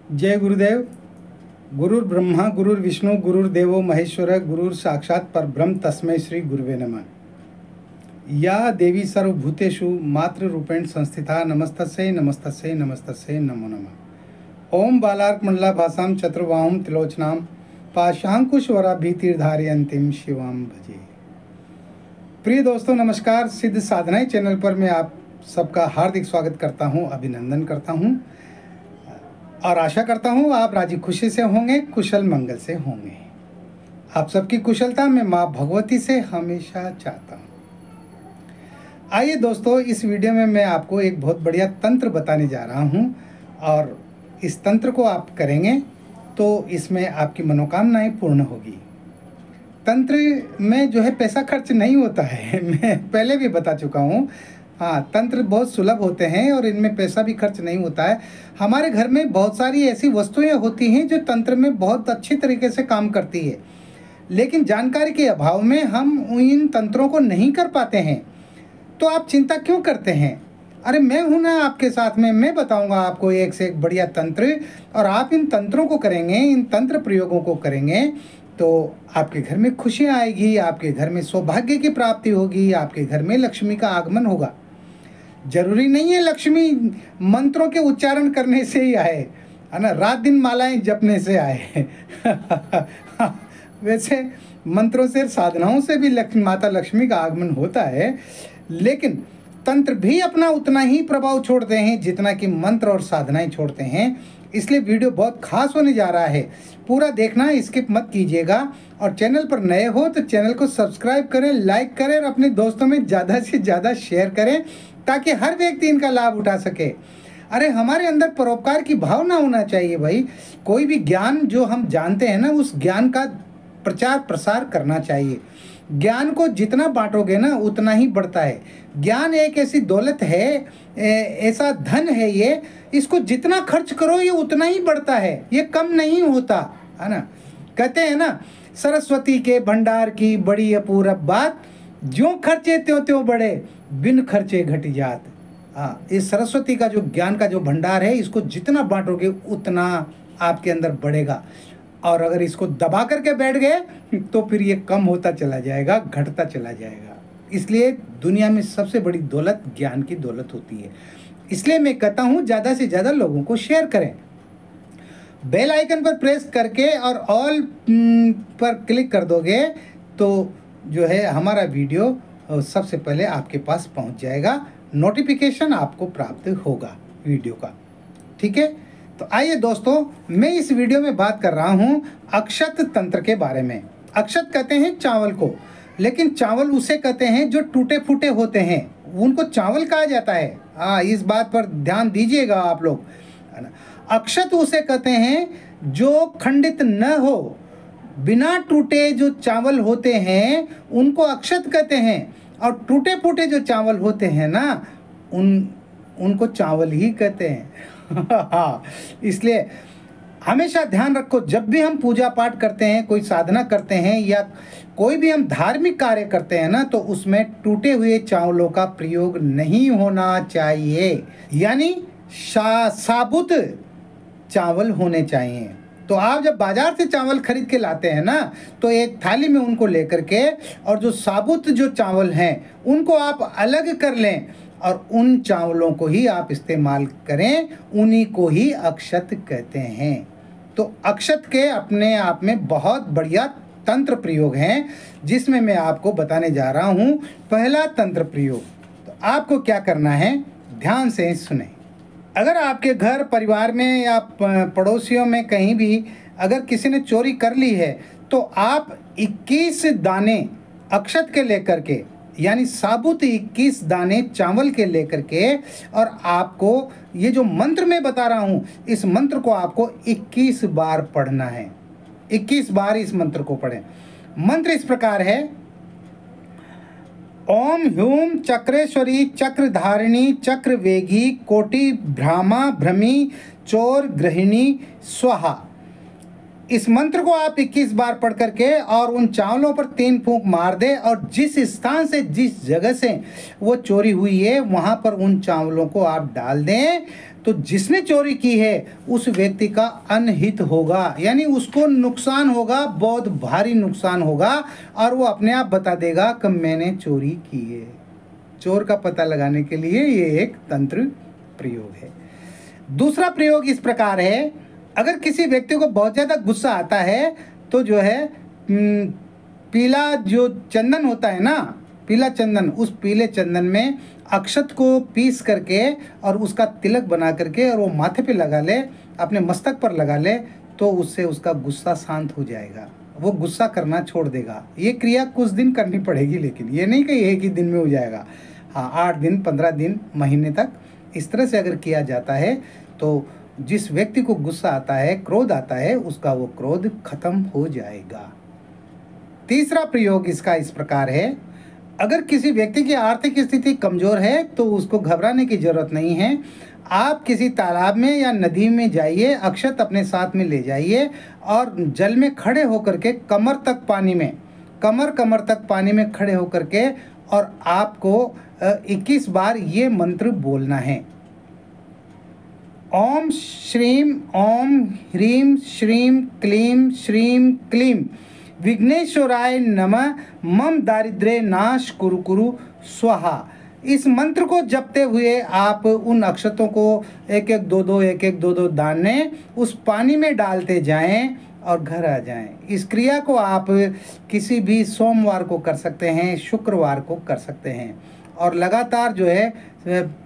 जय गुरुदेव। गुरुर् ब्रह्मा गुरुर्विष्णु गुरुर्देवो महेश्वर गुरुर साक्षात परब्रह्म तस्मै श्री गुरुवे नमः। या देवी सर्वभूतेषु मातृ रूपेण संस्थिता नमस्तस्यै नमस्तस्यै नमस्तस्यै नमो नमः। ओम बालार्कमंडला भासाम चतुर्बाहुं त्रिलोचनां पाशांकुशवराभीतिर्धारयन्तीं शिवां भजे। प्रिय दोस्तों नमस्कार। सिद्ध साधनाएं चैनल पर मैं आप सबका हार्दिक स्वागत करता हूं, अभिनंदन करता हूं और आशा करता हूं आप राजी खुशी से होंगे, कुशल मंगल से होंगे। आप सबकी कुशलता मैं माँ भगवती से हमेशा चाहता हूं। आइए दोस्तों, इस वीडियो में मैं आपको एक बहुत बढ़िया तंत्र बताने जा रहा हूं और इस तंत्र को आप करेंगे तो इसमें आपकी मनोकामनाएं पूर्ण होगी। तंत्र में जो है पैसा खर्च नहीं होता है, मैं पहले भी बता चुका हूँ। हाँ, तंत्र बहुत सुलभ होते हैं और इनमें पैसा भी खर्च नहीं होता है। हमारे घर में बहुत सारी ऐसी वस्तुएं होती हैं जो तंत्र में बहुत अच्छी तरीके से काम करती है, लेकिन जानकारी के अभाव में हम इन तंत्रों को नहीं कर पाते हैं। तो आप चिंता क्यों करते हैं? अरे मैं हूं ना आपके साथ में, मैं बताऊंगा आपको एक से एक बढ़िया तंत्र, और आप इन तंत्रों को करेंगे, इन तंत्र प्रयोगों को करेंगे तो आपके घर में खुशियाँ आएगी, आपके घर में सौभाग्य की प्राप्ति होगी, आपके घर में लक्ष्मी का आगमन होगा। जरूरी नहीं है लक्ष्मी मंत्रों के उच्चारण करने से ही आए, है ना, रात दिन मालाएं जपने से आए। वैसे मंत्रों से, साधनाओं से भी माता लक्ष्मी का आगमन होता है, लेकिन तंत्र भी अपना उतना ही प्रभाव छोड़ते हैं जितना कि मंत्र और साधनाएं छोड़ते हैं। इसलिए वीडियो बहुत खास होने जा रहा है, पूरा देखना, स्किप मत कीजिएगा। और चैनल पर नए हो तो चैनल को सब्सक्राइब करें, लाइक करें और अपने दोस्तों में ज़्यादा से ज़्यादा शेयर करें ताकि हर व्यक्ति इनका लाभ उठा सके। अरे हमारे अंदर परोपकार की भावना होना चाहिए भाई। कोई भी ज्ञान जो हम जानते हैं ना, उस ज्ञान का प्रचार प्रसार करना चाहिए। ज्ञान को जितना बांटोगे ना उतना ही बढ़ता है। ज्ञान एक ऐसी दौलत है, ऐसा धन है ये, इसको जितना खर्च करो ये उतना ही बढ़ता है, ये कम नहीं होता, है ना। कहते हैं ना, सरस्वती के भंडार की बड़ी अपूरब बात, ज्यों खर्चे त्यों त्यों बढ़े, बिन खर्चे घटी जात। हाँ, इस सरस्वती का जो ज्ञान का जो भंडार है, इसको जितना बांटोगे उतना आपके अंदर बढ़ेगा, और अगर इसको दबा करके बैठ गए तो फिर ये कम होता चला जाएगा, घटता चला जाएगा। इसलिए दुनिया में सबसे बड़ी दौलत ज्ञान की दौलत होती है। इसलिए मैं कहता हूँ ज़्यादा से ज़्यादा लोगों को शेयर करें। बेल आइकन पर प्रेस करके और ऑल पर क्लिक कर दोगे तो जो है हमारा वीडियो सबसे पहले आपके पास पहुंच जाएगा, नोटिफिकेशन आपको प्राप्त होगा वीडियो का। ठीक है, तो आइए दोस्तों, मैं इस वीडियो में बात कर रहा हूं अक्षत तंत्र के बारे में। अक्षत कहते हैं चावल को, लेकिन चावल उसे कहते हैं जो टूटे फूटे होते हैं, उनको चावल कहा जाता है। हाँ, इस बात पर ध्यान दीजिएगा आप लोग, है ना। अक्षत उसे कहते हैं जो खंडित न हो, बिना टूटे जो चावल होते हैं उनको अक्षत कहते हैं, और टूटे फूटे जो चावल होते हैं ना उनको चावल ही कहते हैं। इसलिए हमेशा ध्यान रखो, जब भी हम पूजा पाठ करते हैं, कोई साधना करते हैं या कोई भी हम धार्मिक कार्य करते हैं ना, तो उसमें टूटे हुए चावलों का प्रयोग नहीं होना चाहिए, यानी साबुत चावल होने चाहिए। तो आप जब बाजार से चावल खरीद के लाते हैं ना, तो एक थाली में उनको लेकर के और जो साबुत जो चावल हैं उनको आप अलग कर लें और उन चावलों को ही आप इस्तेमाल करें, उन्हीं को ही अक्षत कहते हैं। तो अक्षत के अपने आप में बहुत बढ़िया तंत्र प्रयोग हैं, जिसमें मैं आपको बताने जा रहा हूं। पहला तंत्र प्रयोग, तो आपको क्या करना है, ध्यान से सुने। अगर आपके घर परिवार में या पड़ोसियों में कहीं भी अगर किसी ने चोरी कर ली है, तो आप 21 दाने अक्षत के लेकर के, यानी साबुत 21 दाने चावल के लेकर के, और आपको ये जो मंत्र मैं बता रहा हूँ, इस मंत्र को आपको 21 बार पढ़ना है। 21 बार इस मंत्र को पढ़ें। मंत्र इस प्रकार है, ओम ह्यूम चक्रेश्वरी चक्रधारिणी चक्रवेगी कोटि भ्रामा भ्रमी चोर गृहिणी स्वाहा। इस मंत्र को आप 21 बार पढ़ करके और उन चावलों पर 3 फूंक मार दे, और जिस स्थान से, जिस जगह से वो चोरी हुई है वहाँ पर उन चावलों को आप डाल दें, तो जिसने चोरी की है उस व्यक्ति का अनहित होगा, यानी उसको नुकसान होगा, बहुत भारी नुकसान होगा, और वो अपने आप बता देगा कि मैंने चोरी की है। चोर का पता लगाने के लिए ये एक तंत्र प्रयोग है। दूसरा प्रयोग इस प्रकार है, अगर किसी व्यक्ति को बहुत ज़्यादा गुस्सा आता है तो जो है पीला जो चंदन होता है ना, पीला चंदन, उस पीले चंदन में अक्षत को पीस करके और उसका तिलक बना करके और वो माथे पे लगा ले, अपने मस्तक पर लगा ले, तो उससे उसका गुस्सा शांत हो जाएगा, वो गुस्सा करना छोड़ देगा। ये क्रिया कुछ दिन करनी पड़ेगी, लेकिन ये नहीं कि एक ही दिन में हो जाएगा। हाँ, 8 दिन, 15 दिन, महीने तक इस तरह से अगर किया जाता है तो जिस व्यक्ति को गुस्सा आता है, क्रोध आता है, उसका वो क्रोध खत्म हो जाएगा। तीसरा प्रयोग इसका इस प्रकार है, अगर किसी व्यक्ति की आर्थिक स्थिति कमज़ोर है तो उसको घबराने की ज़रूरत नहीं है। आप किसी तालाब में या नदी में जाइए, अक्षत अपने साथ में ले जाइए और जल में खड़े होकर के कमर तक पानी में खड़े होकर के, और आपको 21 बार ये मंत्र बोलना है। ओम श्रीम ओम ह्रीम श्रीम क्लीम श्रीम क्लीम विघ्नेश्वराय नमः मम दारिद्र्य नाश कुरु कुरु स्वाहा। इस मंत्र को जपते हुए आप उन अक्षतों को एक एक दो दो दाने उस पानी में डालते जाएं और घर आ जाएं। इस क्रिया को आप किसी भी सोमवार को कर सकते हैं, शुक्रवार को कर सकते हैं, और लगातार जो है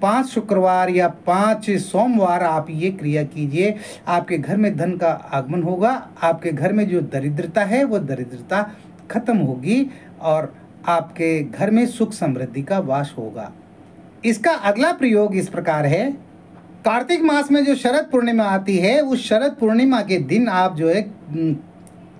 5 शुक्रवार या 5 सोमवार आप ये क्रिया कीजिए। आपके घर में धन का आगमन होगा, आपके घर में जो दरिद्रता है वो दरिद्रता खत्म होगी और आपके घर में सुख समृद्धि का वास होगा। इसका अगला प्रयोग इस प्रकार है, कार्तिक मास में जो शरद पूर्णिमा आती है, उस शरद पूर्णिमा के दिन आप जो है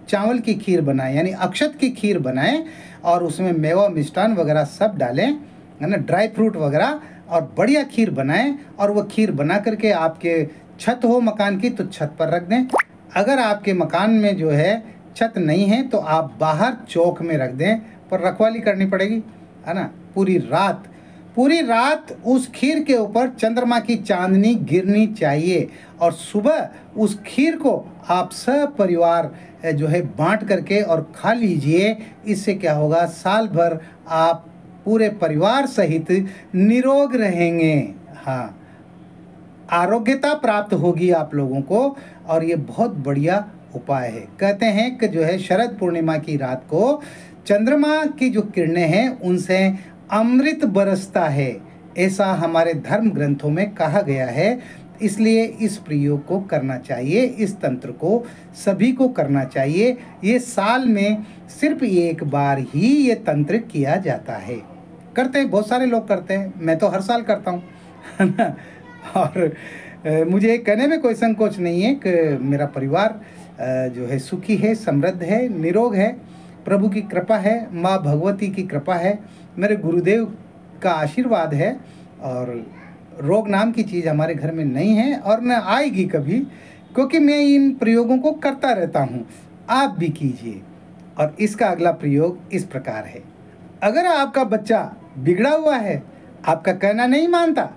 चावल की खीर बनाएं, यानी अक्षत की खीर बनाएं और उसमें मेवा मिष्ठान वगैरह सब डालें, है ना, ड्राई फ्रूट वगैरह, और बढ़िया खीर बनाएं। और वो खीर बना करके आपके छत हो मकान की तो छत पर रख दें। अगर आपके मकान में जो है छत नहीं है तो आप बाहर चौक में रख दें, पर रखवाली करनी पड़ेगी, है ना। पूरी रात उस खीर के ऊपर चंद्रमा की चांदनी गिरनी चाहिए, और सुबह उस खीर को आप सब परिवार जो है बांट करके और खा लीजिए। इससे क्या होगा, साल भर आप पूरे परिवार सहित निरोग रहेंगे। हाँ, आरोग्यता प्राप्त होगी आप लोगों को, और ये बहुत बढ़िया उपाय है। कहते हैं कि जो है शरद पूर्णिमा की रात को चंद्रमा की जो किरणें हैं उनसे अमृत बरसता है, ऐसा हमारे धर्म ग्रंथों में कहा गया है। इसलिए इस प्रयोग को करना चाहिए, इस तंत्र को सभी को करना चाहिए। ये साल में सिर्फ एक बार ही ये तंत्र किया जाता है। करते हैं, बहुत सारे लोग करते हैं, मैं तो हर साल करता हूँ, है ना। और मुझे कहने में कोई संकोच नहीं है कि मेरा परिवार जो है सुखी है, समृद्ध है, निरोग है, प्रभु की कृपा है, माँ भगवती की कृपा है, मेरे गुरुदेव का आशीर्वाद है, और रोग नाम की चीज़ हमारे घर में नहीं है और न आएगी कभी, क्योंकि मैं इन प्रयोगों को करता रहता हूँ। आप भी कीजिए। और इसका अगला प्रयोग इस प्रकार है, अगर आपका बच्चा बिगड़ा हुआ है, आपका कहना नहीं मानता,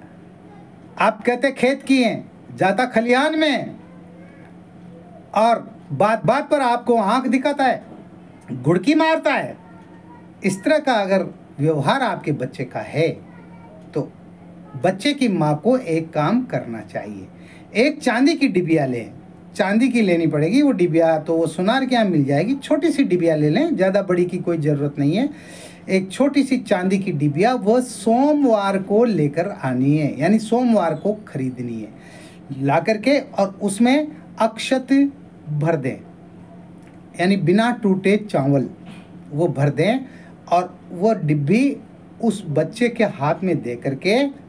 आप कहते खेत की हैं, जाता खलिहान में, और बात बात पर आपको आंख दिखाता है, गुड़की मारता है, इस तरह का अगर व्यवहार आपके बच्चे का है तो बच्चे की माँ को एक काम करना चाहिए। एक चांदी की डिबिया लें, चांदी की लेनी पड़ेगी वो डिबिया, तो वो सुनार के यहाँ मिल जाएगी, छोटी सी डिबिया ले लें, ज़्यादा बड़ी की कोई ज़रूरत नहीं है। एक छोटी सी चांदी की डिबिया वो सोमवार को लेकर आनी है, यानी सोमवार को खरीदनी है, ला करके और उसमें अक्षत भर दें, यानी बिना टूटे चावल वो भर दें, और वो डिब्बी उस बच्चे के हाथ में दे करके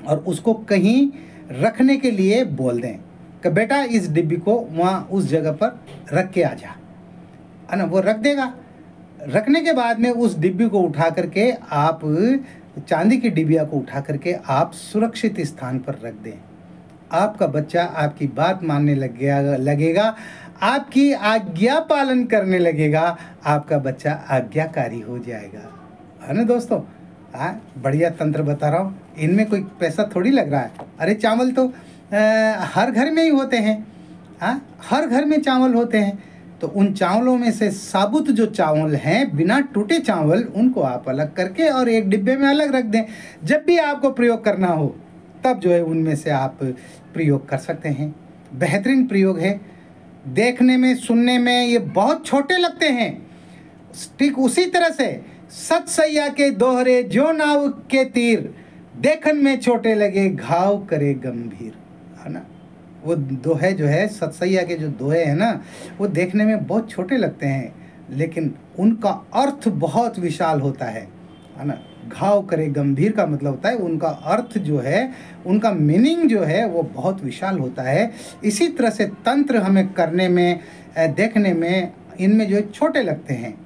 और उसको कहीं रखने के लिए बोल दें कि बेटा इस डिब्बी को वहाँ उस जगह पर रख के आ जा, है ना। वो रख देगा। रखने के बाद में उस डिब्बी को उठा करके आप, चांदी की डिबिया को उठा करके आप सुरक्षित स्थान पर रख दें। आपका बच्चा आपकी बात मानने लगेगा, आपकी आज्ञा पालन करने लगेगा, आपका बच्चा आज्ञाकारी हो जाएगा, है ना दोस्तों। बढ़िया तंत्र बता रहा हूँ, इनमें कोई पैसा थोड़ी लग रहा है। अरे चावल तो हर घर में ही होते हैं। हाँ, हर घर में चावल होते हैं। तो उन चावलों में से साबुत जो चावल हैं, बिना टूटे चावल, उनको आप अलग करके और एक डिब्बे में अलग रख दें। जब भी आपको प्रयोग करना हो तब जो है उनमें से आप प्रयोग कर सकते हैं। बेहतरीन प्रयोग है। देखने में, सुनने में ये बहुत छोटे लगते हैं। ठीक उसी तरह से सत सैया के दोहरे जो नाव के तीर, देखन में छोटे लगे घाव करे गंभीर, है ना। वो दोहे जो है सतसैया के जो दोहे हैं ना, वो देखने में बहुत छोटे लगते हैं, लेकिन उनका अर्थ बहुत विशाल होता है ना। घाव करे गंभीर का मतलब होता है उनका अर्थ जो है, उनका मीनिंग जो है वो बहुत विशाल होता है। इसी तरह से तंत्र हमें करने में, देखने में, इनमें जो है छोटे लगते हैं,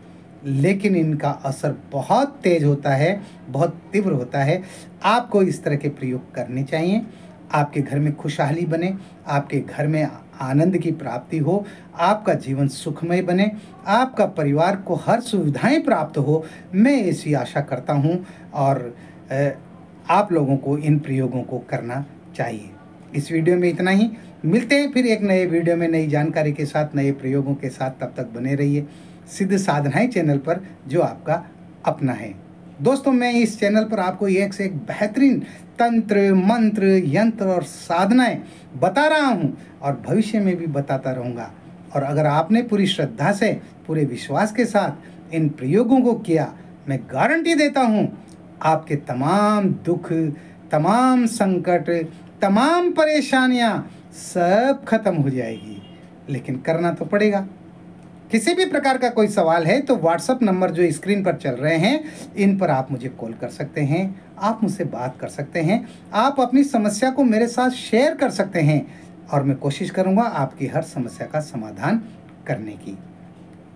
लेकिन इनका असर बहुत तेज होता है, बहुत तीव्र होता है। आपको इस तरह के प्रयोग करने चाहिए। आपके घर में खुशहाली बने, आपके घर में आनंद की प्राप्ति हो, आपका जीवन सुखमय बने, आपका परिवार को हर सुविधाएं प्राप्त हो, मैं ऐसी आशा करता हूं। और आप लोगों को इन प्रयोगों को करना चाहिए। इस वीडियो में इतना ही। मिलते हैं फिर एक नए वीडियो में नई जानकारी के साथ, नए प्रयोगों के साथ। तब तक बने रहिए सिद्ध साधनाएं चैनल पर, जो आपका अपना है। दोस्तों, मैं इस चैनल पर आपको एक से एक बेहतरीन तंत्र, मंत्र, यंत्र और साधनाएं बता रहा हूं और भविष्य में भी बताता रहूंगा। और अगर आपने पूरी श्रद्धा से, पूरे विश्वास के साथ इन प्रयोगों को किया, मैं गारंटी देता हूं आपके तमाम दुख, तमाम संकट, तमाम परेशानियां सब खत्म हो जाएगी। लेकिन करना तो पड़ेगा। किसी भी प्रकार का कोई सवाल है तो व्हाट्सएप नंबर जो स्क्रीन पर चल रहे हैं, इन पर आप मुझे कॉल कर सकते हैं, आप मुझसे बात कर सकते हैं, आप अपनी समस्या को मेरे साथ शेयर कर सकते हैं और मैं कोशिश करूंगा आपकी हर समस्या का समाधान करने की।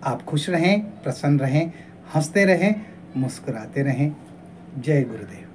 आप खुश रहें, प्रसन्न रहें, हंसते रहें, मुस्कुराते रहें। जय गुरुदेव।